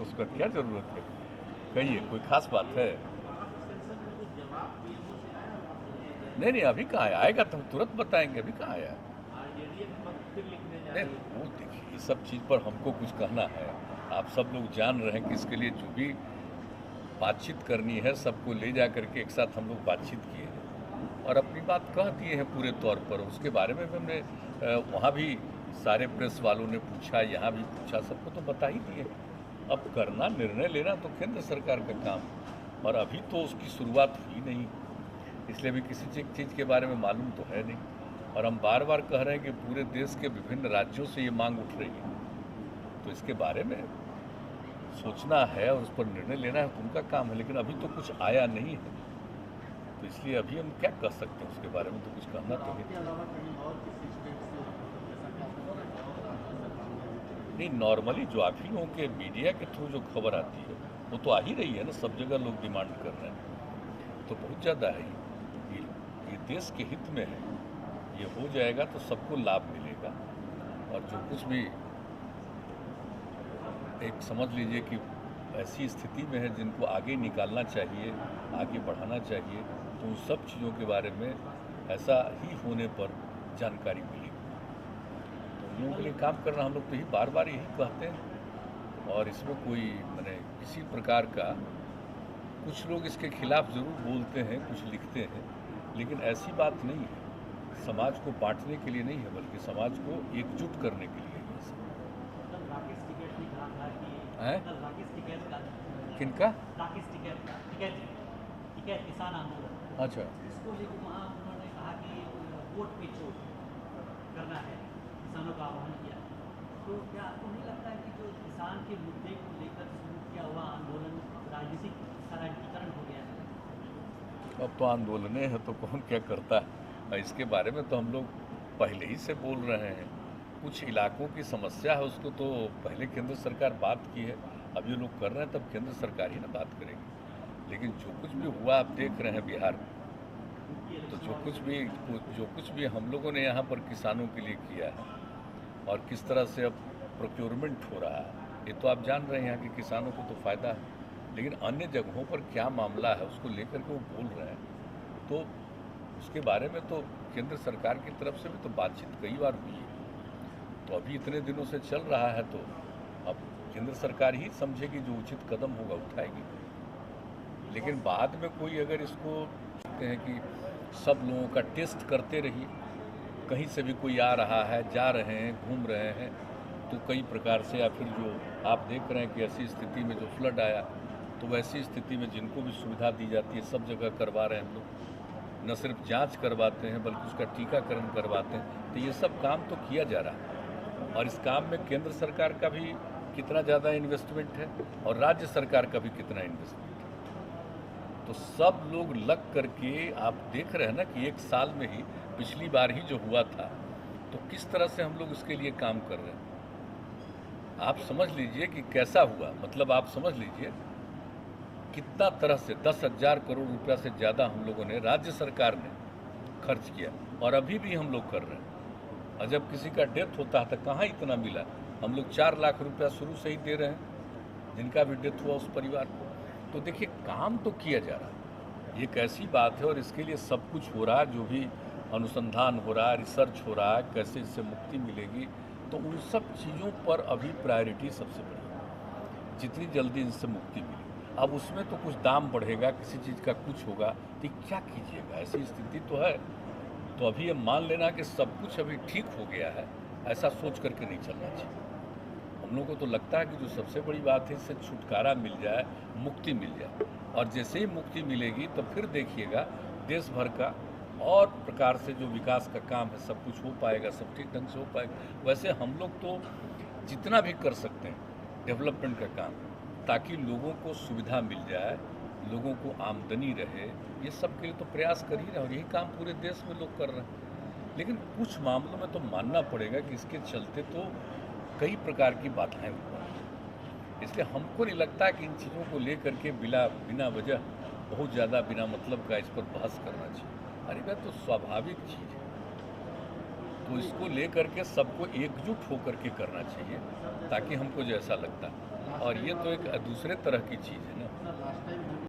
तो उसका क्या ज़रूरत है? कहिए, कोई ख़ास बात है? नहीं नहीं, अभी कहाँ आया? आएगा तो हम तुरंत बताएंगे, अभी कहाँ आया? नहीं, वो देखिए, इस सब चीज़ पर हमको कुछ कहना है? आप सब लोग जान रहे हैं कि इसके लिए जो भी बातचीत करनी है, सबको ले जा करके एक साथ हम लोग बातचीत किए हैं और अपनी बात कह दिए हैं पूरे तौर पर। उसके बारे में भी हमने वहाँ भी सारे प्रेस वालों ने पूछा, यहाँ भी पूछा, सबको तो बता ही दिए। अब करना, निर्णय लेना तो केंद्र सरकार का काम, और अभी तो उसकी शुरुआत हुई नहीं, इसलिए अभी किसी चीज़ के बारे में मालूम तो है नहीं। और हम बार बार कह रहे हैं कि पूरे देश के विभिन्न राज्यों से ये मांग उठ रही है, तो इसके बारे में सोचना है और उस पर निर्णय लेना है, तो उनका काम है। लेकिन अभी तो कुछ आया नहीं है, तो इसलिए अभी हम क्या कह सकते हैं उसके बारे में, तो कुछ कहना तो नहीं। नॉर्मली जो आप ही लोगों के मीडिया के थ्रू जो खबर आती है वो तो आ ही रही है ना, सब जगह लोग डिमांड कर रहे हैं, तो बहुत ज़्यादा है। ये देश के हित में है, ये हो जाएगा तो सबको लाभ मिलेगा। और जो कुछ भी एक समझ लीजिए कि ऐसी स्थिति में है जिनको आगे निकालना चाहिए, आगे बढ़ाना चाहिए, तो उन सब चीज़ों के बारे में ऐसा ही होने पर जानकारी मिलेगी। तो उन लोगों के लिए काम करना, हम लोग तो यही बार बार यही कहते हैं। और इसमें कोई मैंने किसी प्रकार का, कुछ लोग इसके खिलाफ ज़रूर बोलते हैं, कुछ लिखते हैं, लेकिन ऐसी बात नहीं है। समाज को बांटने के लिए नहीं है, बल्कि समाज को एकजुट करने के लिए है। किनका? किसान आंदोलन, अच्छा, इसको लेकर वहाँ उन्होंने कहा कि वोट पे चोट करना है, किसानों का आह्वान किया। तो क्या आपको नहीं लगता है कि जो किसान के मुद्दे को लेकर शुरू किया हुआ आंदोलन राजनीतिक राजनीतिकरण हो गया है? अब तो आंदोलने हैं तो कौन क्या करता है, इसके बारे में तो हम लोग पहले ही से बोल रहे हैं। कुछ इलाकों की समस्या है, उसको तो पहले केंद्र सरकार बात की है, अब ये लोग कर रहे हैं, तब केंद्र सरकार ही ना बात करेगी। लेकिन जो कुछ भी हुआ आप देख रहे हैं बिहार में, तो जो कुछ भी हम लोगों ने यहाँ पर किसानों के लिए किया है और किस तरह से अब प्रोक्योरमेंट हो रहा है, ये तो आप जान रहे हैं। यहाँ के किसानों को तो फ़ायदा है, लेकिन अन्य जगहों पर क्या मामला है उसको लेकर के वो बोल रहे हैं, तो उसके बारे में तो केंद्र सरकार की तरफ से भी तो बातचीत कई बार हुई है। तो अभी इतने दिनों से चल रहा है, तो अब केंद्र सरकार ही समझेगी, जो उचित कदम होगा उठाएगी। लेकिन बाद में कोई अगर इसको कहते हैं कि सब लोगों का टेस्ट करते रहिए, कहीं से भी कोई आ रहा है, जा रहे हैं, घूम रहे हैं, तो कई प्रकार से, या फिर जो आप देख रहे हैं कि ऐसी स्थिति में जो फ्लड आया, तो वैसी स्थिति में जिनको भी सुविधा दी जाती है सब जगह करवा रहे हैं हम लोग। न सिर्फ जांच करवाते हैं बल्कि उसका टीकाकरण करवाते हैं। तो ये सब काम तो किया जा रहा है, और इस काम में केंद्र सरकार का भी कितना ज़्यादा इन्वेस्टमेंट है और राज्य सरकार का भी कितना इन्वेस्टमेंट है। तो सब लोग लग करके आप देख रहे हैं ना कि एक साल में ही, पिछली बार ही जो हुआ था, तो किस तरह से हम लोग इसके लिए काम कर रहे हैं। आप समझ लीजिए कि कैसा हुआ, मतलब आप समझ लीजिए कितना तरह से 10,000 करोड़ रुपया से ज़्यादा हम लोगों ने, राज्य सरकार ने खर्च किया, और अभी भी हम लोग कर रहे हैं। और जब किसी का डेथ होता है तो कहाँ इतना मिला, हम लोग 4 लाख रुपया शुरू से ही दे रहे हैं जिनका भी डेथ हुआ उस परिवार को। तो देखिए, काम तो किया जा रहा है, ये कैसी बात है। और इसके लिए सब कुछ हो रहा है, जो भी अनुसंधान हो रहा है, रिसर्च हो रहा है, कैसे इससे मुक्ति मिलेगी, तो उन सब चीज़ों पर अभी प्रायोरिटी सबसे बड़ी है, जितनी जल्दी इनसे मुक्ति मिलेगी। अब उसमें तो कुछ दाम बढ़ेगा, किसी चीज़ का कुछ होगा, तो क्या कीजिएगा, ऐसी स्थिति तो है। तो अभी ये मान लेना कि सब कुछ अभी ठीक हो गया है, ऐसा सोच करके नहीं चलना चाहिए। हम लोगों को तो लगता है कि जो सबसे बड़ी बात है, इससे छुटकारा मिल जाए, मुक्ति मिल जाए, और जैसे ही मुक्ति मिलेगी तो फिर देखिएगा देश भर का और प्रकार से जो विकास का काम है सब कुछ हो पाएगा, सब ठीक ढंग से हो पाएगा। वैसे हम लोग तो जितना भी कर सकते हैं डेवलपमेंट का काम, ताकि लोगों को सुविधा मिल जाए, लोगों को आमदनी रहे, ये सब के लिए तो प्रयास कर ही रहे हैं, और यही काम पूरे देश में लोग कर रहे हैं। लेकिन कुछ मामलों में तो मानना पड़ेगा कि इसके चलते तो कई प्रकार की बाधाएं हुई हैं। इसलिए हमको नहीं लगता कि इन चीज़ों को लेकर के बिना वजह बहुत ज़्यादा बिना मतलब का इस पर बहस करना चाहिए। अरे भाई, तो स्वाभाविक चीज़ है, तो इसको लेकर के सबको एकजुट होकर के करना चाहिए, ताकि हमको जैसा लगता है और ये तो एक दूसरे तरह की चीज़ है ना। Last time